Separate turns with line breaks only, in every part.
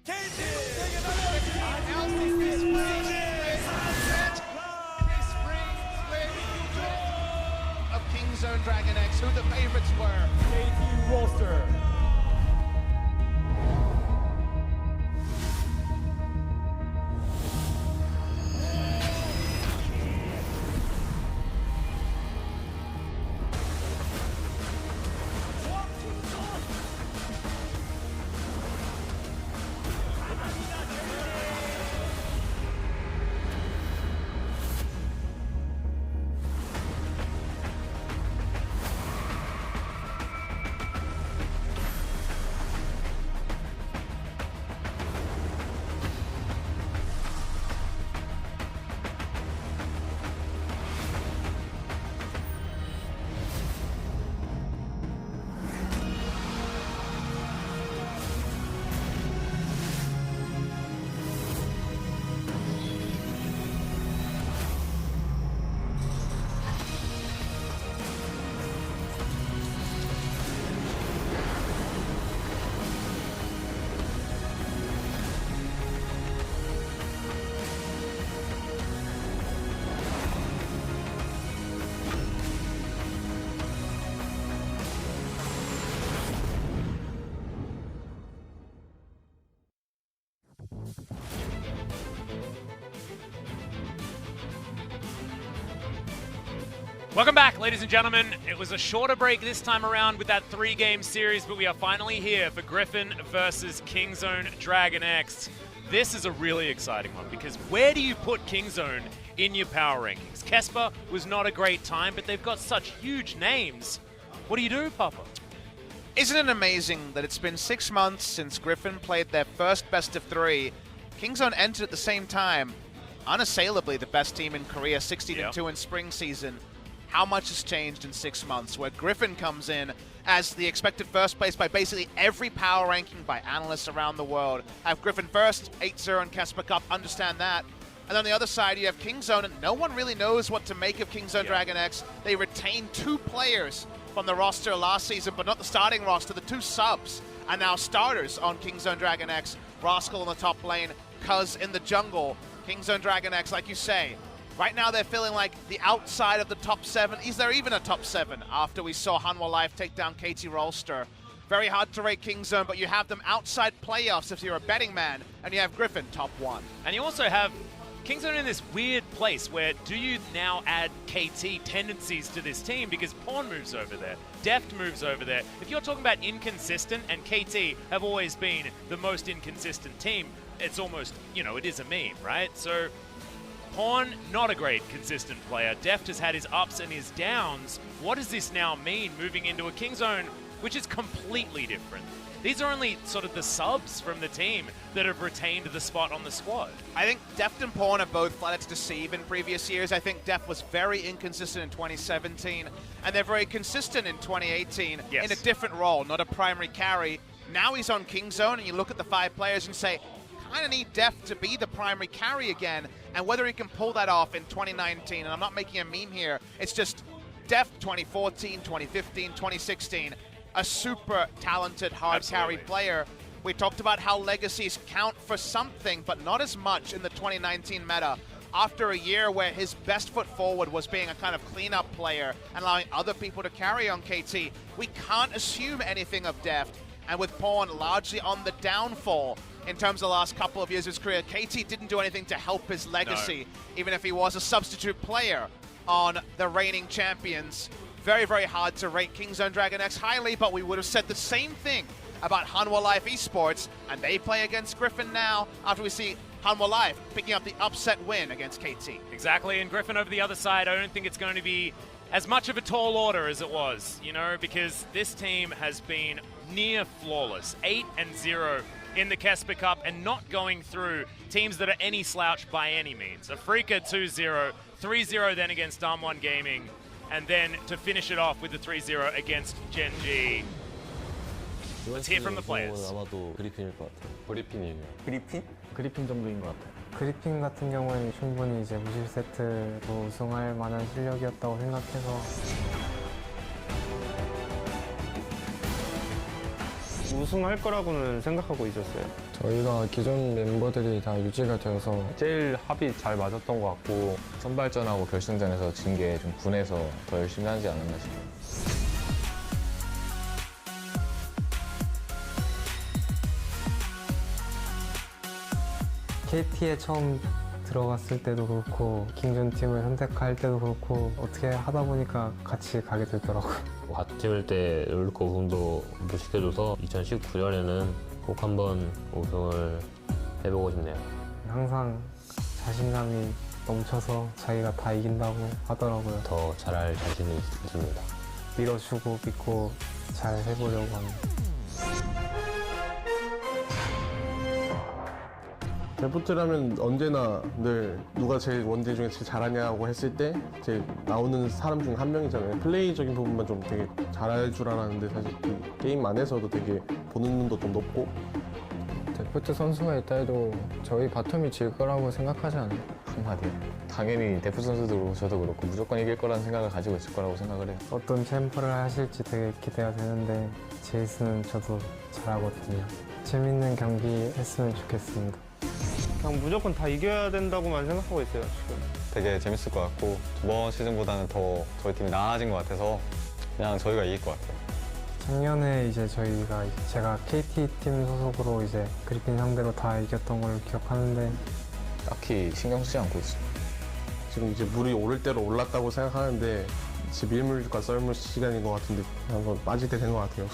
Of Kingzone DragonX, who the favorites were.
KT roster.
Welcome back, ladies and gentlemen. It was a shorter break this time around with that 3-game series, but we are finally here for Griffin versus Kingzone DragonX. This is a really exciting one because where do you put Kingzone in your power rankings? Kesper was not a great time, but they've got such huge names. What do you do, Papa?
Isn't it amazing that it's been 6 months since Griffin played their first best of 3? Kingzone entered at the same time, unassailably the best team in Korea, 16-2 in spring season. How much has changed in 6 months, where Griffin comes in as the expected first place by basically every power ranking by analysts around the world. Have Griffin first, 8-0 in Casper Cup, understand that. And on the other side, you have Kingzone, and no one really knows what to make of Kingzone DragonX. They retained 2 players from the roster last season, but not the starting roster. The 2 subs are now starters on Kingzone DragonX. Rascal in the top lane, Cuz in the jungle. Kingzone DragonX, like you say, right now they're feeling like the outside of the top 7. Is there even a top 7 after we saw Hanwha Life take down KT Rolster? Very hard to rate Kingzone, but you have them outside playoffs if you're a betting man, and you have Griffin top 1.
And you also have Kingzone in this weird place where do you now add KT tendencies to this team because Pawn moves over there, Deft moves over there. If you're talking about inconsistent, and KT have always been the most inconsistent team, it's almost, you know, it is a meme, right? So Pawn, not a great consistent player. Deft has had his ups and his downs. What does this now mean moving into a Kingzone, which is completely different? These are only sort of the subs from the team that have retained the spot on the squad.
I think Deft and Pawn have both flat to deceive in previous years. I think Deft was very inconsistent in 2017, and they're very consistent in 2018 in a different role, not a primary carry. Now he's on Kingzone, and you look at the 5 players and say, kind of need Deft to be the primary carry again, and whether he can pull that off in 2019, and I'm not making a meme here, it's just Deft 2014, 2015, 2016, a super talented hard carry player. We talked about how legacies count for something, but not as much in the 2019 meta. After a year where his best foot forward was being a kind of cleanup player and allowing other people to carry on KT, we can't assume anything of Deft. And with Pawn largely on the downfall in terms of the last couple of years of his career, KT didn't do anything to help his legacy, even if he was a substitute player on the reigning champions. Very, very hard to rate Kingzone DragonX highly, but we would have said the same thing about Hanwha Life Esports, and they play against Griffin now after we see Hanwha Life picking up the upset win against KT.
Exactly, and Griffin over the other side, I don't think it's going to be as much of a tall order as it was, you know, because this team has been near flawless, 8-0 in the Casper Cup and not going through teams that are any slouch by any means. A FLICKR 2-0, 3-0 then against Damwon Gaming, and then to finish it off with the 3-0 against Gen G. Let's hear from the players.
아마도 그리핀일 것 같아요. 그리핀이에요.
그리핀? 그리핀 정도인 것 같아요.
그리핀 같은 경우에는 충분히 이제 무실 세트로 우승할 만한 실력이었다고 생각해서
우승할 거라고는 생각하고 있었어요.
저희가 기존 멤버들이 다 유지가 되어서
제일 합이 잘 맞았던 것 같고 선발전하고 결승전에서 진 게 좀 분해서 더 열심히 하지 않았나 싶어요.
KT에 처음 들어갔을 때도 그렇고 킹존 팀을 선택할 때도 그렇고 어떻게 하다 보니까 같이 가게 되더라고요.
같은 팀일 때 롤드컵 우승도 못 시켜줘서 2019년에는 꼭 한번 우승을 해보고 싶네요.
항상 자신감이 넘쳐서 자기가 다 이긴다고 하더라고요.
더 잘할 자신이 있습니다.
밀어주고 믿고 잘 해보려고 합니다.
데프트라면 언제나 늘 누가 제일 원딜 중에 제일 잘하냐고 했을 때 제일 나오는 사람 중 한 명이잖아요. 플레이적인 부분만 좀 되게 잘할 줄 알았는데 사실 그 게임 안에서도 되게 보는 눈도 좀 높고.
데프트 선수가 있다 해도 저희 바텀이 질 거라고 생각하지 않아요.
한마디요. 당연히 데프 선수도 그렇고 저도 그렇고 무조건 이길 거라는 생각을 가지고 있을 거라고 생각을 해요.
어떤 챔프를 하실지 되게 기대가 되는데 제이스는 저도 잘하거든요. 재밌는 경기 했으면 좋겠습니다.
그냥 무조건 다 이겨야 된다고만 생각하고 있어요, 지금.
되게 재밌을 것 같고 저번 시즌보다는 더 저희 팀이 나아진 것 같아서 그냥 저희가 이길 것 같아요.
작년에 이제 제가 KT 팀 소속으로 이제 그리핀 상대로 다 이겼던 걸 기억하는데
딱히 신경 쓰지 않고 있어요.
지금 이제 물이 오를 대로 올랐다고 생각하는데 이제 밀물과 썰물 시간인 것 같은데 한번 빠질 때 된 것 같아요.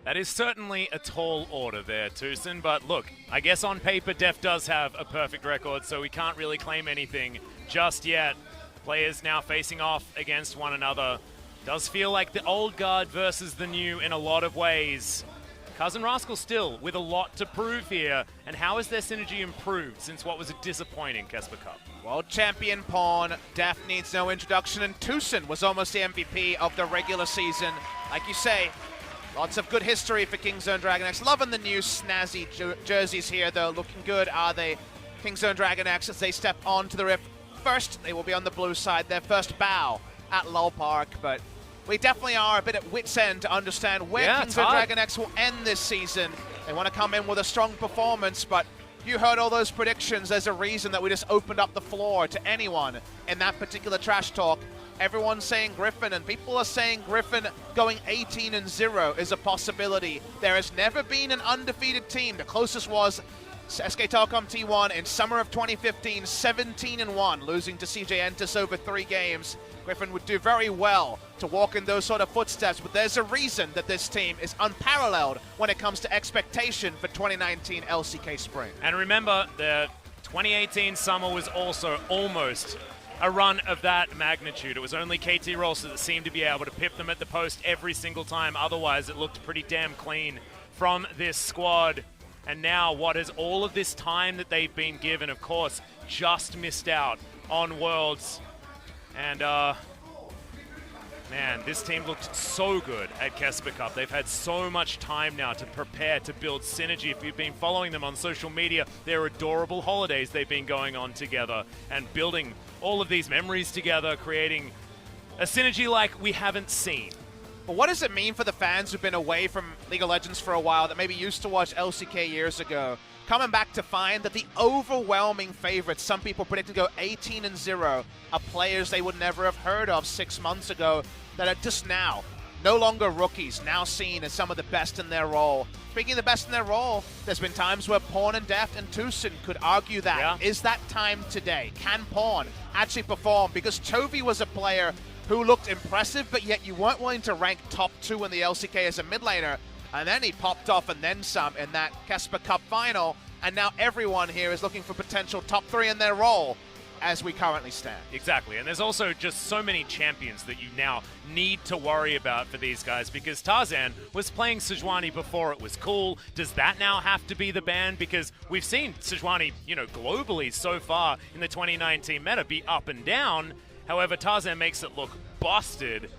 That is certainly a tall order there, Tucson. But look, I guess on paper, Def does have a perfect record, so we can't really claim anything just yet. Players now facing off against one another. Does feel like the old guard versus the new in a lot of ways. Cousin Rascal still with a lot to prove here. And how has their synergy improved since what was a disappointing Kesper Cup?
World champion Pawn, Def needs no introduction, and Tucson was almost the MVP of the regular season. Like you say, lots of good history for Kingzone DragonX. Loving the new snazzy jerseys here, though. Looking good, are they? Kingzone DragonX, as they step onto the Rift. First, they will be on the blue side, their first bow at Lull Park, but we definitely are a bit at wit's end to understand where Kingzone DragonX will end this season. They want to come in with a strong performance, but you heard all those predictions. There's a reason that we just opened up the floor to anyone in that particular trash talk. Everyone's saying Griffin, and people are saying Griffin going 18-0 is a possibility. There has never been an undefeated team. The closest was SK Telecom T1 in summer of 2015, 17-1, losing to CJ Entus over 3 games. Griffin would do very well to walk in those sort of footsteps, but there's a reason that this team is unparalleled when it comes to expectation for 2019 LCK Spring.
And remember, the 2018 summer was also almost a run of that magnitude. It was only KT Rolster that seemed to be able to pip them at the post every single time. Otherwise, it looked pretty damn clean from this squad. And now, what is all of this time that they've been given? Of course, just missed out on Worlds. And, man, this team looked so good at Kesper Cup. They've had so much time now to prepare, to build synergy. If you've been following them on social media, their adorable holidays they've been going on together and building all of these memories together, creating a synergy like we haven't seen.
But what does it mean for the fans who've been away from League of Legends for a while, that maybe used to watch LCK years ago, coming back to find that the overwhelming favorites, some people predicted to go 18-0, are players they would never have heard of 6 months ago, that are just now no longer rookies, now seen as some of the best in their role. Speaking of the best in their role, there's been times where Pawn and Deft and Tucson could argue that. Yeah. Is that time today? Can Pawn actually perform? Because Chovy was a player who looked impressive, but yet you weren't willing to rank top 2 in the LCK as a mid laner, and then he popped off and then some in that Kesper Cup final, and now everyone here is looking for potential top 3 in their role as we currently stand.
Exactly, and there's also just so many champions that you now need to worry about for these guys, because Tarzan was playing Sejuani before it was cool. Does that now have to be the ban? Because we've seen Sejuani, globally so far in the 2019 meta be up and down. However, Tarzan makes it look busted.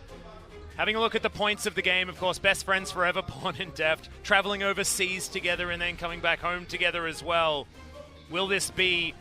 Having a look at the points of the game, of course, best friends forever, Pawn and Deft, traveling overseas together and then coming back home together as well. Will this be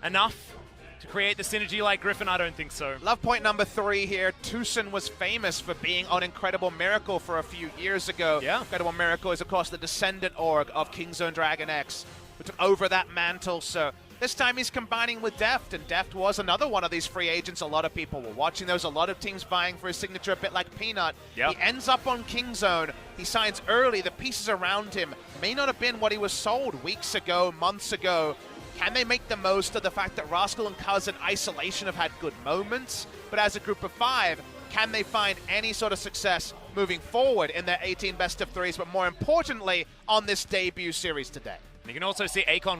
enough to create the synergy like Griffin? I don't think so.
Love point number 3 here. Tucson was famous for being on Incredible Miracle for a few years ago.
Yeah.
Incredible Miracle is, of course, the descendant org of Kingzone DragonX, who took over that mantle. So this time he's combining with Deft, and Deft was another one of these free agents a lot of people were watching. There was a lot of teams vying for his signature, a bit like Peanut.
Yep.
He ends up on Kingzone. He signs early. The pieces around him may not have been what he was sold weeks ago, months ago. Can they make the most of the fact that Rascal and Cuz in isolation have had good moments? But as a group of 5, can they find any sort of success moving forward in their 18 best of 3s, but more importantly, on this debut series today?
You can also see Acorn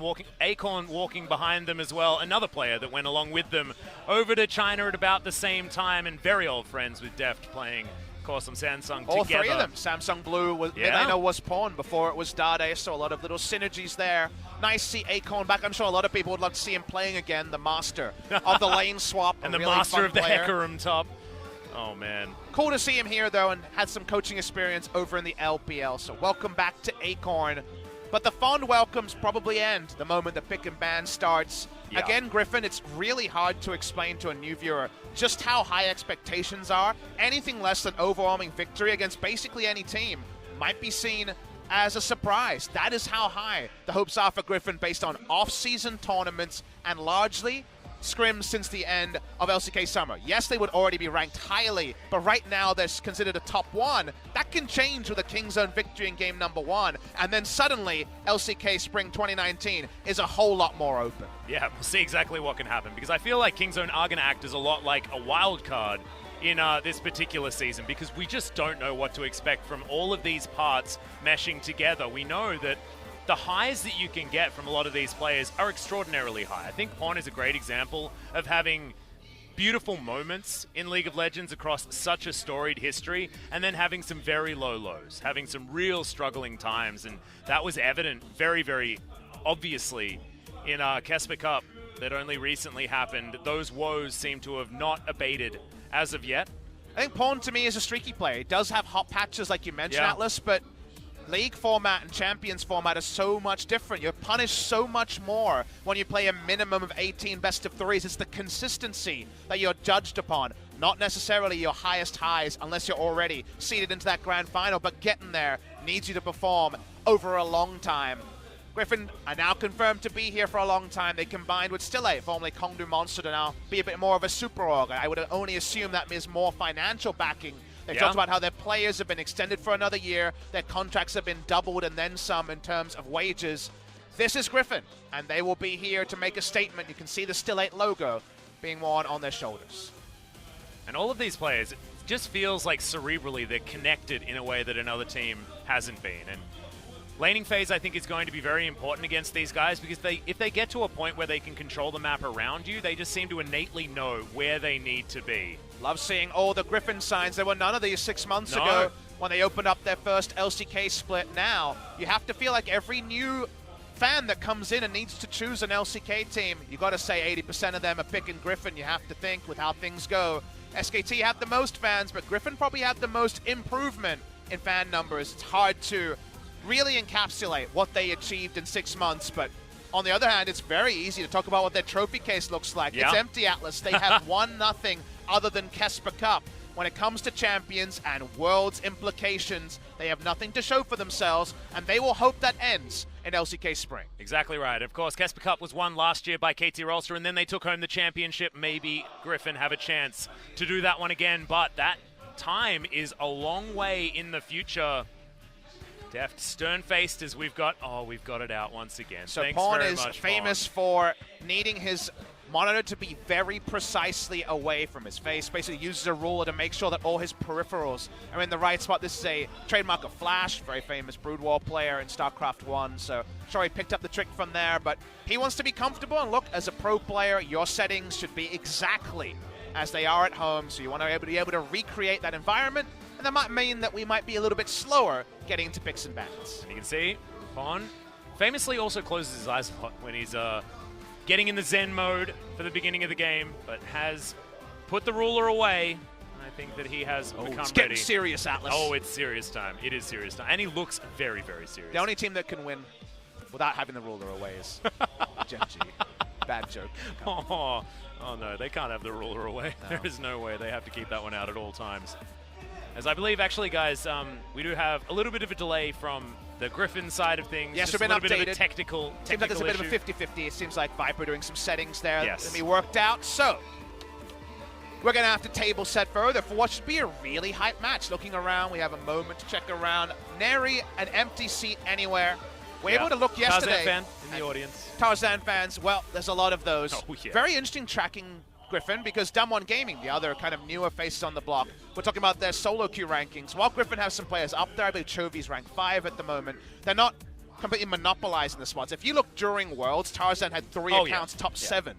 walking behind them as well. Another player that went along with them over to China at about the same time, and very old friends with Deft playing, of course, on Samsung
All
together.
3 of them. Samsung Blue was was Pawn before it was Dade, so a lot of little synergies there. Nice to see Acorn back. I'm sure a lot of people would love to see him playing again, the master of the lane swap.
And the
really
master of the
player.
Hecarim top. Oh, man.
Cool to see him here, though, and had some coaching experience over in the LPL. So welcome back to Acorn. But the fond welcomes probably end the moment the pick and ban starts.
Yeah.
Again, Griffin, it's really hard to explain to a new viewer just how high expectations are. Anything less than overwhelming victory against basically any team might be seen as a surprise. That is how high the hopes are for Griffin based on off-season tournaments and largely scrims since the end of LCK Summer. Yes, they would already be ranked highly, but right now they're considered a top 1. That can change with a Kingzone victory in game number 1, and then suddenly LCK Spring 2019 is a whole lot more open.
Yeah, we'll see exactly what can happen, because I feel like Kingzone are going to act as a lot like a wild card in this particular season, because we just don't know what to expect from all of these parts meshing together. We know that the highs that you can get from a lot of these players are extraordinarily high. I think Pawn is a great example of having beautiful moments in League of Legends across such a storied history, and then having some very low lows, having some real struggling times, and that was evident very, very obviously in Kesper Cup that only recently happened. Those woes seem to have not abated as of yet.
I think Pawn, to me, is a streaky player. He does have hot patches, like you mentioned, Atlas, but League format and Champions format is so much different. You're punished so much more when you play a minimum of 18 best of 3s. It's the consistency that you're judged upon, not necessarily your highest highs unless you're already seeded into that grand final, but getting there needs you to perform over a long time. Griffin are now confirmed to be here for a long time. They combined with Stille, formerly Kongdu Monster, to now be a bit more of a super org. I would only assume that means more financial backing. They've talked about how their players have been extended for another year, their contracts have been doubled and then some in terms of wages. This is Griffin, and they will be here to make a statement. You can see the Still 8 logo being worn on their shoulders.
And all of these players, it just feels like cerebrally they're connected in a way that another team hasn't been. And laning phase, I think, is going to be very important against these guys, because if they get to a point where they can control the map around you, they just seem to innately know where they need to be.
Love seeing all the Griffin signs. There were none of these 6 months ago when they opened up their first LCK split. Now, you have to feel like every new fan that comes in and needs to choose an LCK team, you got to say 80% of them are picking Griffin. You have to think with how things go. SKT had the most fans, but Griffin probably had the most improvement in fan numbers. It's hard to really encapsulate what they achieved in 6 months, but on the other hand, it's very easy to talk about what their trophy case looks like. It's empty, Atlas. They have won nothing other than Kesper Cup. When it comes to Champions and Worlds implications, they have nothing to show for themselves, and they will hope that ends in LCK Spring.
Exactly right. Of course, Kesper Cup was won last year by KT Rolster, and then they took home the championship. Maybe Griffin have a chance to do that one again, but that time is a long way in the future. Deft stern-faced as we've got it out once again.
So
Thanks
Pawn
very
is
much,
famous for needing his monitor to be very precisely away from his face. Basically uses a ruler to make sure that all his peripherals are in the right spot. This is a trademark of Flash, very famous Brood War player in StarCraft 1. So sure, he picked up the trick from there, but he wants to be comfortable. And look, as a pro player, your settings should be exactly as they are at home. So you want to be able to recreate that environment. And that might mean that we might be a little bit slower getting into picks and bans.
And you can see Pawn famously also closes his eyes a lot when he's getting in the Zen mode for the beginning of the game, but has put the ruler away. I think that he has become
it's getting
ready.
serious, Atlas.
Oh, it's serious time. It is serious time. And he looks very, very serious.
The only team that can win without having the ruler away is Gen G. Bad joke.
Oh no, they can't have the ruler away. No. There is no way. They have to keep that one out at all times. As I believe, actually, guys, we do have a little bit of a delay from the Griffin side of things.
Yes,
just
we've been
a little
updated.
bit of a technical
Seems like there's a bit
issue.
of a 50-50. It seems like Viper doing some settings there
Yes.
that can be worked out. So, we're going to have to table set further for what should be a really hype match. Looking around, we have a moment to check around. Nary an empty seat anywhere. We're able to look yesterday.
Tarzan fan in the audience.
Tarzan fans, well, there's a lot of those.
Oh, yeah.
Very interesting tracking Griffin, because Damwon Gaming, the other kind of newer faces on the block, we're talking about their solo queue rankings. While Griffin has some players up there, I believe Chovy's ranked 5 at the moment, they're not completely monopolizing the spots. If you look during Worlds, Tarzan had 3 accounts top 7.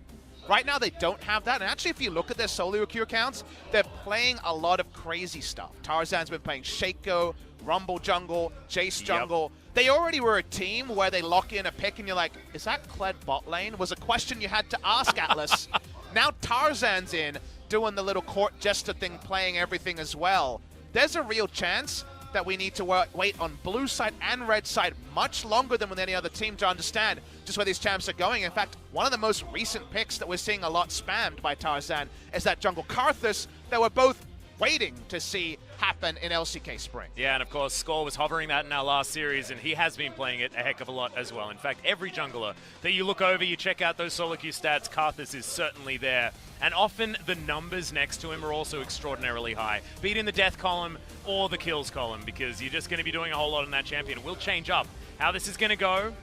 Right now, they don't have that. And actually, if you look at their solo queue accounts, they're playing a lot of crazy stuff. Tarzan's been playing Shaco, Rumble jungle, Jace jungle. They already were a team where they lock in a pick and you're like, is that Kled bot lane? Was a question you had to ask, Atlas. Now Tarzan's in, doing the little court jester thing, playing everything as well. There's a real chance that we need to wait on blue side and red side much longer than with any other team to understand just where these champs are going. In fact, one of the most recent picks that we're seeing a lot spammed by Tarzan is that jungle Karthus that we're both waiting to see happen in LCK Spring.
Yeah, and of course, Score was hovering that in our last series, and he has been playing it a heck of a lot as well. In fact, every jungler that you look over, you check out those solo queue stats, Karthus is certainly there. And often the numbers next to him are also extraordinarily high, be it in the death column or the kills column, because you're just going to be doing a whole lot on that champion. It will change up how this is going to go.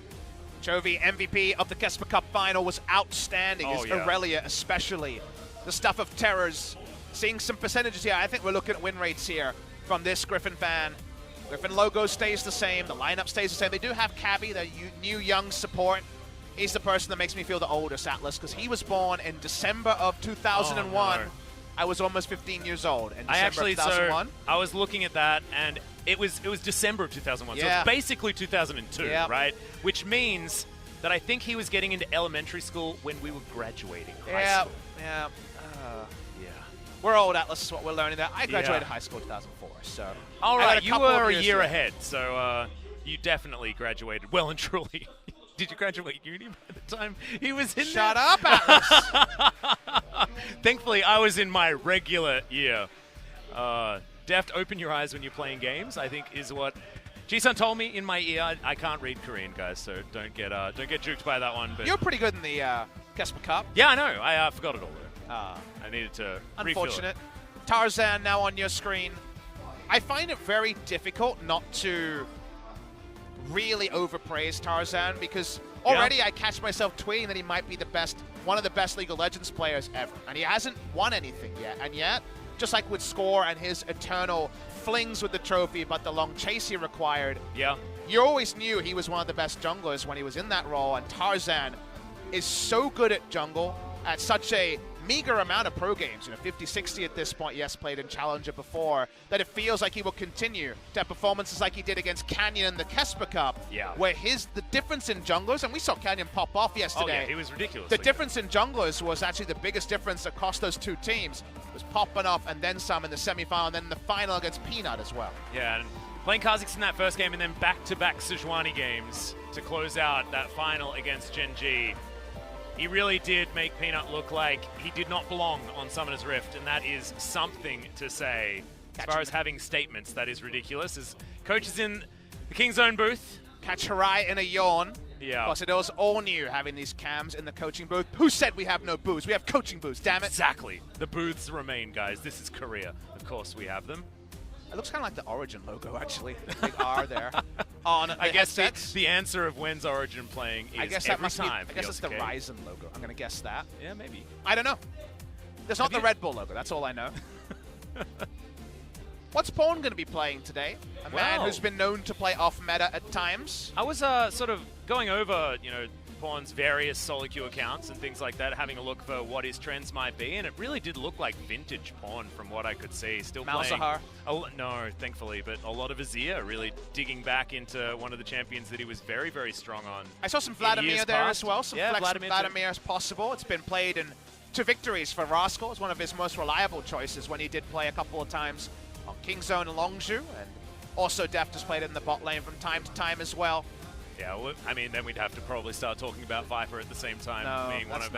Chovy, MVP of the Kesper Cup final, was outstanding. Aurelia especially. The stuff of terrors. Seeing some percentages here. I think we're looking at win rates here from this Griffin fan. Griffin logo stays the same. The lineup stays the same. They do have Cabby, the new young support. He's the person that makes me feel the oldest, Atlas, because he was born in December of 2001.
Oh, no.
I was almost 15 years old in December
I actually,
of 2001.
so I was looking at that, and it was December of 2001.
Yeah.
So it's basically 2002,
Yep.
right? Which means that I think he was getting into elementary school when we were graduating high school.
Yeah.
Yeah.
We're old, Atlas, is what we're learning there. I graduated high school in 2004, so...
All
I got
right,
a
you
couple of
were a
years
year
to-
ahead, so you definitely graduated well and truly. Did you graduate uni by the time he was in
Shut
there?
up, Atlas!
Thankfully, I was in my regular year. Deft, open your eyes when you're playing games, I think is what Ji-sun told me in my ear. I can't read Korean, guys, so don't get juked by that one. But
You're pretty good in the Kesper Cup.
yeah, I know. I forgot it all, though. I needed to refill it.
Unfortunate. Tarzan now on your screen. I find it very difficult not to really overpraise Tarzan, because already I catch myself tweeting that he might be one of the best League of Legends players ever. And he hasn't won anything yet. And yet, just like with Score and his eternal flings with the trophy, but the long chase he required, you always knew he was one of the best junglers when he was in that role. And Tarzan is so good at jungle at such a meager amount of pro games, 50-60 at this point. Yes, played in Challenger before, that it feels like he will continue to have performances like he did against Canyon in the Kesper Cup, where the difference in junglers, and we saw Canyon pop off yesterday.
Oh, yeah, he was ridiculous.
The difference in junglers was actually the biggest difference across those two teams. It was popping off and then some in the semifinal, and then in the final against Peanut as well.
Yeah, and playing Kha'Zix in that first game, and then back-to-back Sejuani games to close out that final against Gen G. He really did make Peanut look like he did not belong on Summoner's Rift, and that is something to say. As far as having statements, that is ridiculous. As coach is in the King's Zone booth.
Catch Harai in a yawn.
Yeah.
Plus, it was all new having these cams in the coaching booth. Who said we have no booths? We have coaching booths, damn it.
Exactly. The booths remain, guys. This is Korea. Of course we have them.
It looks kind of like the Origin logo, actually. The big R there. On
I guess the answer of when's Origin playing is
I guess that
every
must
time.
be, I guess it's the Ryzen logo. I'm going to guess that.
Yeah, maybe.
I don't know. There's not the Red Bull logo. That's all I know. What's Pawn going to be playing today? A man who's been known to play off meta at times.
I was sort of going over, Pawn's various solo queue accounts and things like that, having a look for what his trends might be, and it really did look like vintage Pawn from what I could see. Still
Malzahar?
playing. No, thankfully, but a lot of Azir really digging back into one of the champions that he was very, very strong on.
I saw some Vladimir there as well. Some flex Vladimir as possible. It's been played in 2 victories for Rascal. It's one of his most reliable choices when he did play a couple of times on King's Zone and Longzhu, and also Deft has played it in the bot lane from time to time as well.
Yeah, well, I mean, then we'd have to probably start talking about Viper at the same time,
No,
being
that's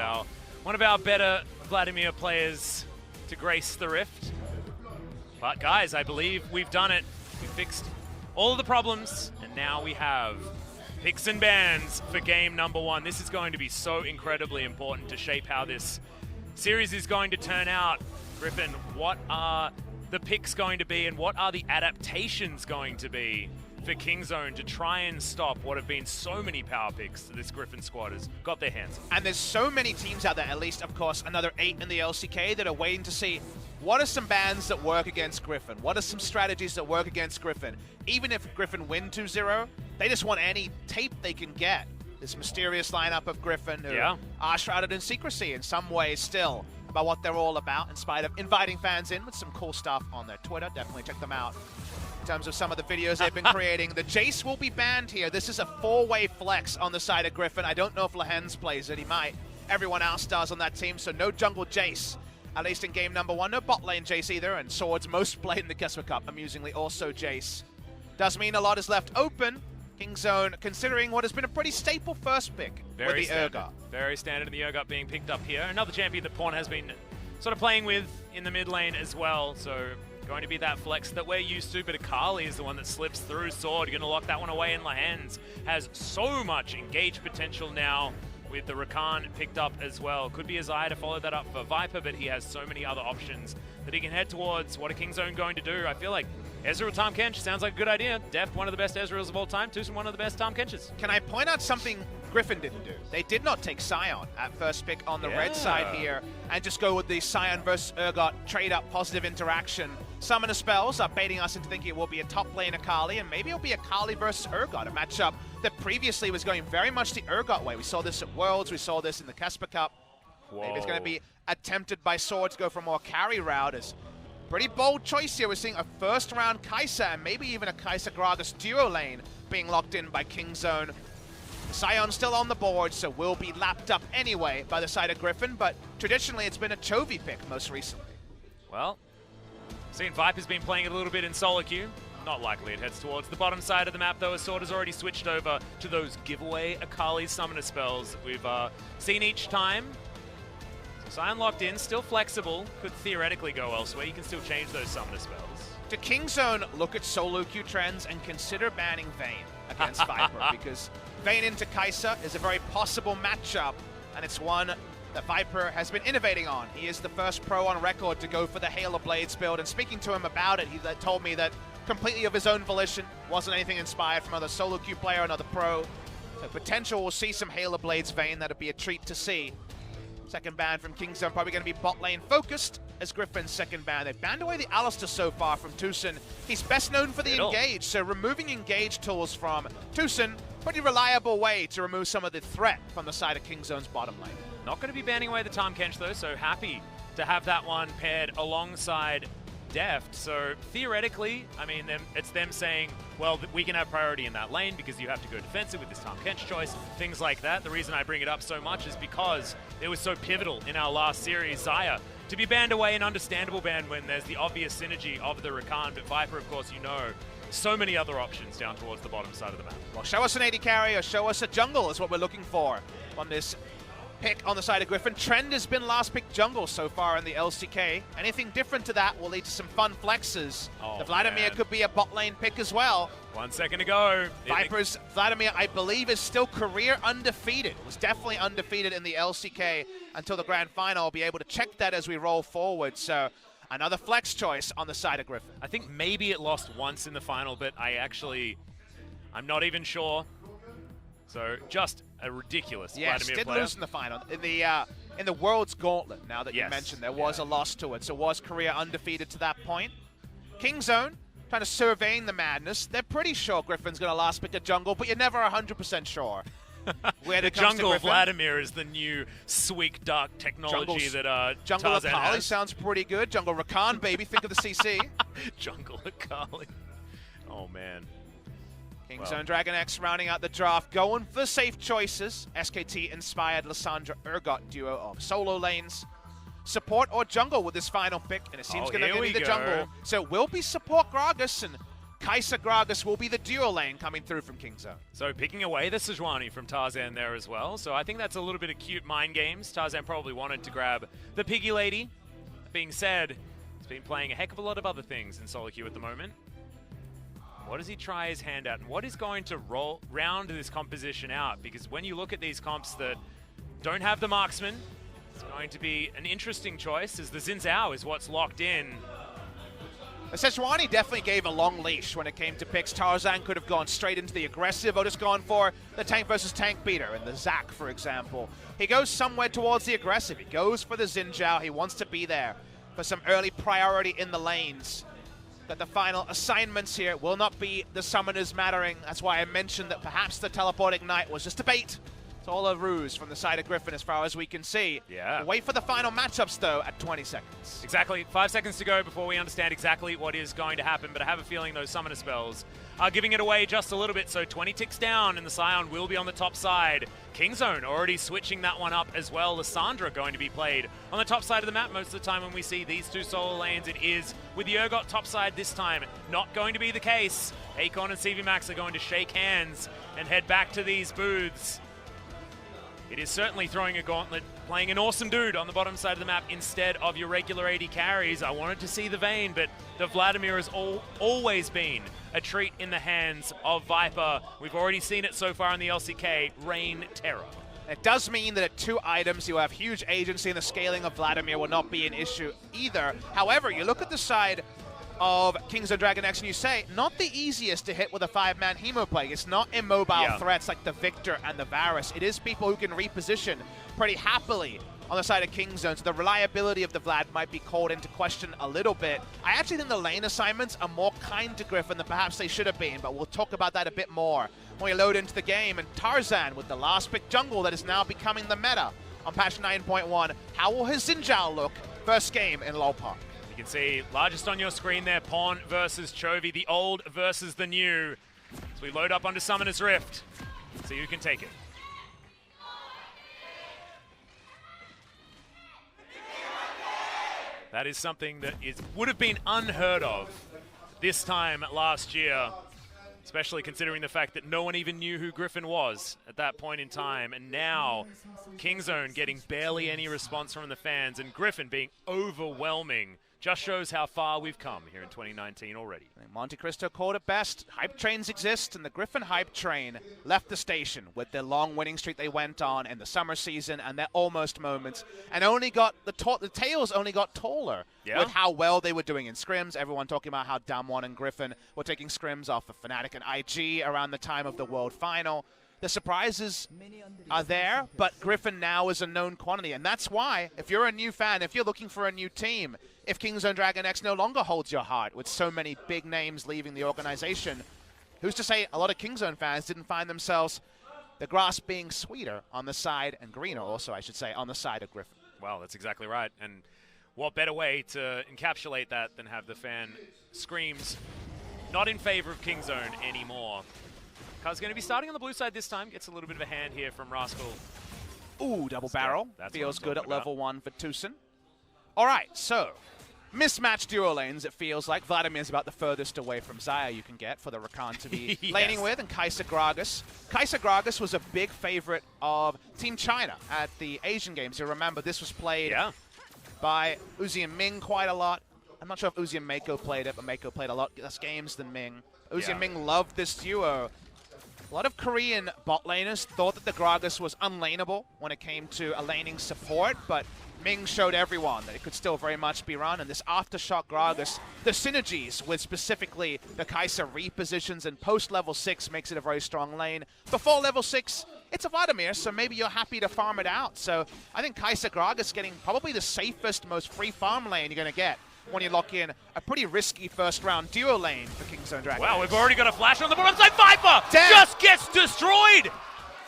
one of our better Vladimir players to grace the Rift. But guys, I believe we've done it. We fixed all of the problems, and now we have picks and bans for game number 1. This is going to be so incredibly important to shape how this series is going to turn out. Griffin, what are the picks going to be, and what are the adaptations going to be for Kingzone to try and stop what have been so many power picks that this Griffin squad has got their hands on?
And there's so many teams out there, at least, of course, another 8 in the LCK, that are waiting to see what are some bans that work against Griffin? What are some strategies that work against Griffin? Even if Griffin win 2-0, they just want any tape they can get. This mysterious lineup of Griffin who are shrouded in secrecy in some ways still about what they're all about, in spite of inviting fans in with some cool stuff on their Twitter. Definitely check them out. In terms of some of the videos they've been creating, the Jace will be banned here. This is a 4-way flex on the side of Griffin. I don't know if Lehens plays it. He might. Everyone else does on that team, so no jungle Jace. At least in game number 1. No bot lane Jace either, and Swords most played in the Kesper Cup, amusingly also Jace. Does mean a lot is left open. Kingzone considering what has been a pretty staple first pick with the Urgot.
Very standard in the Urgot being picked up here. Another champion that Pawn has been sort of playing with in the mid lane as well, so going to be that flex that we're used to, but Akali is the one that slips through Sword. You're going to lock that one away, and Lehens has so much engage potential now with the Rakan picked up as well. Could be Isaiah to follow that up for Viper, but he has so many other options that he can head towards. What are Kingzone going to do? I feel like Ezreal Tahm Kench sounds like a good idea. Deft, one of the best Ezreals of all time. Tucson, one of the best Tahm Kenches.
Can I point out something Griffin didn't do? They did not take Sion at first pick on the red side here and just go with the Sion versus Urgot trade-up positive interaction. Summoner spells are baiting us into thinking it will be a top lane Akali, and maybe it'll be Akali versus Urgot, a matchup that previously was going very much the Urgot way. We saw this at Worlds, we saw this in the Kesper Cup.
Whoa.
Maybe it's going to be attempted by Sword to go for more carry route. As pretty bold choice here. We're seeing a first-round Kai'Sa and maybe even a Kai'Sa-Gragas duo lane being locked in by Kingzone. Sion's still on the board, so will be lapped up anyway by the side of Griffin, but traditionally it's been a Chovy pick most recently.
Well, seen Viper's been playing it a little bit in solo queue. Not likely it heads towards the bottom side of the map, though, as Sword has already switched over to those giveaway Akali summoner spells that we've seen each time. So Sion locked in, still flexible, could theoretically go elsewhere. You can still change those summoner spells.
To Kingzone look at solo queue trends and consider banning Vayne against Viper? Because Vayne into Kai'Sa is a very possible matchup, and it's one that Viper has been innovating on. He is the first pro on record to go for the Halo Blades build, and speaking to him about it, he told me that completely of his own volition, wasn't anything inspired from other solo queue player, another pro. So potential we'll see some Halo Blades Vayne, that'd be a treat to see. Second ban from Kingzone, probably going to be bot lane focused as Griffin's second ban. They've banned away the Alistair so far from Tucson. He's best known for the engage, so removing engage tools from Tucson, pretty reliable way to remove some of the threat from the side of Kingzone's bottom lane.
Not going to be banning away the Tahm Kench though, so happy to have that one paired alongside Deft. So theoretically, I mean, it's them saying, well, we can have priority in that lane because you have to go defensive with this Tahm Kench choice, things like that. The reason I bring it up so much is because it was so pivotal in our last series, Xayah, to be banned away, an understandable ban when there's the obvious synergy of the Rakan, but Viper, of course, you know, so many other options down towards the bottom side of the map.
Well, show us an AD carry or show us a jungle is what we're looking for on this pick on the side of Griffin. Trend has been last pick jungle so far in the LCK. Anything different to that will lead to some fun flexes. The Vladimir could be a bot lane pick as well.
1 second to go.
Viper's Vladimir, I believe, is still career undefeated. Was definitely undefeated in the LCK until the grand final. I'll be able to check that as we roll forward. So another flex choice on the side of Griffin.
I think maybe it lost once in the final, but I'm not even sure. So just a ridiculous
Yes,
Vladimir
did
player.
lose in the final. In the World's Gauntlet, now that you mentioned, there was a loss to it. So was career undefeated to that point. Kingzone, kind of surveying the madness. They're pretty sure Griffin's going to last pick a jungle, but you're never 100% sure. Where
the jungle of Vladimir is the new sweet dark technology that
Jungle
Tarzan
Akali
has.
sounds pretty good. Jungle Rakan, baby. Think of the CC.
Jungle Akali. Oh, man.
Kingzone DragonX rounding out the draft, going for safe choices. SKT-inspired Lissandra Urgot duo of solo lanes. Support or jungle with this final pick, and it seems going to be the jungle. So it will be support Gragas, and Kai'Sa Gragas will be the duo lane coming through from Kingzone.
So picking away the Sejuani from Tarzan there as well. So I think that's a little bit of cute mind games. Tarzan probably wanted to grab the Piggy Lady. That being said, he's been playing a heck of a lot of other things in solo queue at the moment. What does he try his hand at? And what is going to round this composition out? Because when you look at these comps that don't have the marksman, it's going to be an interesting choice, as the Xin Zhao is what's locked in.
Sejuani definitely gave a long leash when it came to picks. Tarzan could have gone straight into the aggressive or just gone for the tank versus tank beater in the Zac, for example. He goes somewhere towards the aggressive. He goes for the Xin Zhao. He wants to be there for some early priority in the lanes. That the final assignments here will not be the summoners mattering. That's why I mentioned that perhaps the teleport ignite was just a bait. It's all a ruse from the side of Griffin as far as we can see.
Yeah.
We'll wait for the final matchups, though, at 20 seconds.
Exactly. 5 seconds to go before we understand exactly what is going to happen, but I have a feeling those summoner spells are giving it away just a little bit, so 20 ticks down, and the Scion will be on the top side. Kingzone already switching that one up as well. Lissandra going to be played on the top side of the map. Most of the time when we see these two solo lanes, it is with the Urgot top side this time. Not going to be the case. Acorn and CV Max are going to shake hands and head back to these booths. It is certainly throwing a gauntlet, playing an awesome dude on the bottom side of the map instead of your regular AD carries. I wanted to see the Vayne, but the Vladimir has always been a treat in the hands of Viper. We've already seen it so far in the LCK, rain terror.
It does mean that at 2 items, you have huge agency, and the scaling of Vladimir will not be an issue either. However, you look at the side of Kingzone DragonX and you say, not the easiest to hit with a 5-man Hemo play. It's not immobile threats like the Victor and the Varus. It is people who can reposition pretty happily on the side of Kingzone, so the reliability of the Vlad might be called into question a little bit. I actually think the lane assignments are more kind to Griffin than perhaps they should have been, but we'll talk about that a bit more when we load into the game. And Tarzan with the last pick jungle that is now becoming the meta on patch 9.1. How will his Xin Zhao look first game in LoL Park?
You can see largest on your screen there, Pawn versus Chovy, the old versus the new. So we load up onto Summoner's Rift. See who can take it. That is something that would have been unheard of this time last year, especially considering the fact that no one even knew who Griffin was at that point in time. And now Kingzone getting barely any response from the fans, and Griffin being overwhelming. Just shows how far we've come here in 2019 already.
Monte Cristo called it best. Hype trains exist, and the Griffin hype train left the station with their long winning streak they went on in the summer season and their almost moments, and only got the tails only got taller with how well they were doing in scrims. Everyone talking about how Damwon and Griffin were taking scrims off of Fnatic and IG around the time of the World Final. The surprises are there, but Griffin now is a known quantity, and that's why, if you're a new fan, if you're looking for a new team, if Kingzone DragonX no longer holds your heart with so many big names leaving the organization, who's to say a lot of Kingzone fans didn't find themselves the grass being sweeter on the side, and greener also, I should say, on the side of Griffin.
Well, that's exactly right, and what better way to encapsulate that than have the fan screams not in favor of Kingzone anymore. Kaz going to be starting on the blue side this time. Gets a little bit of a hand here from Rascal.
Ooh, double barrel. Feels good at level 1 for Tucson. All right, so mismatched duo lanes, it feels like. Vladimir's about the furthest away from Xayah you can get for the Rakan to be laning with, and Kai'Sa Gragas. Kai'Sa Gragas was a big favorite of Team China at the Asian Games. You remember this was played by Uzi and Ming quite a lot. I'm not sure if Uzi and Mako played it, but Mako played a lot less games than Ming. Uzi and Ming loved this duo. A lot of Korean bot laners thought that the Gragas was unlaneable when it came to a laning support, but Ming showed everyone that it could still very much be run, and this Aftershock Gragas, the synergies with specifically the Kai'Sa repositions and post-level 6 makes it a very strong lane. Before level 6, it's a Vladimir, so maybe you're happy to farm it out. So I think Kai'Sa Gragas getting probably the safest, most free farm lane you're going to get when you lock in a pretty risky first-round duo lane for Kingzone DragonX.
Wow, we've already got a flash on the bottom side. Viper just gets destroyed!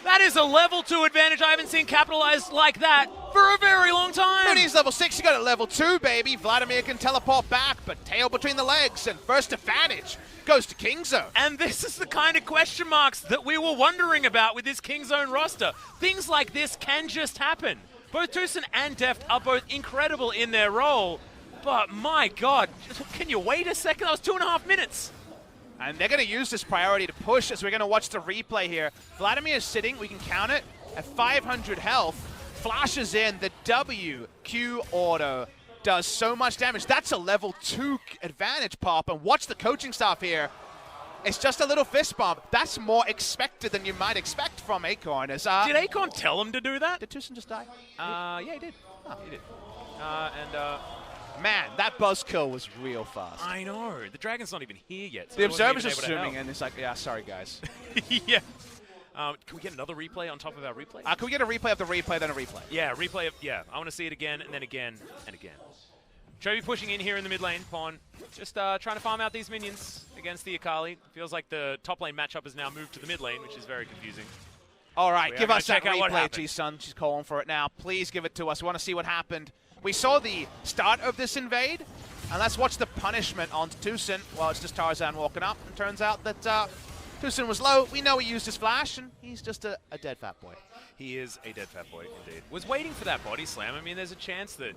That is a level 2 advantage. I haven't seen capitalized like that for a very long time.
Mooney's level 6, you got it level 2, baby. Vladimir can teleport back, but tail between the legs, and first advantage goes to Kingzone.
And this is the kind of question marks that we were wondering about with this Kingzone roster. Things like this can just happen. Both Tucson and Deft are both incredible in their role, but my God, can you wait a second? That was 2.5 minutes.
And they're going to use this priority to push as we're going to watch the replay here. Vladimir is sitting, we can count it, at 500 health. Flashes in, the WQ auto does so much damage. That's a level 2 advantage pop, and watch the coaching staff here. It's just a little fist bump. That's more expected than you might expect from Acorn. Did
Acorn tell him to do that?
Did Tucson just die?
Yeah, he did. Oh. He did.
Man, that buzzkill was real fast.
I know. The Dragon's not even here yet. So
the Observer's just zooming in. It's like, yeah, sorry, guys.
Yeah. Can we get another replay on top of our replay?
Can we get a replay of the replay, then a replay?
Yeah, replay of, yeah. I want to see it again, and then again, and again. Chovy pushing in here in the mid lane. Pawn just trying to farm out these minions against the Akali. Feels like the top lane matchup has now moved to the mid lane, which is very confusing.
All right, give us that replay,
G
Sun. She's calling for it now. Please give it to us. We want to see what happened. We saw the start of this invade, and let's watch the punishment on Tucson. Well, it's just Tarzan walking up, and turns out that Tucson was low. We know he used his flash, and he's just a dead fat boy.
He is a dead fat boy, indeed. Was waiting for that body slam. I mean, there's a chance that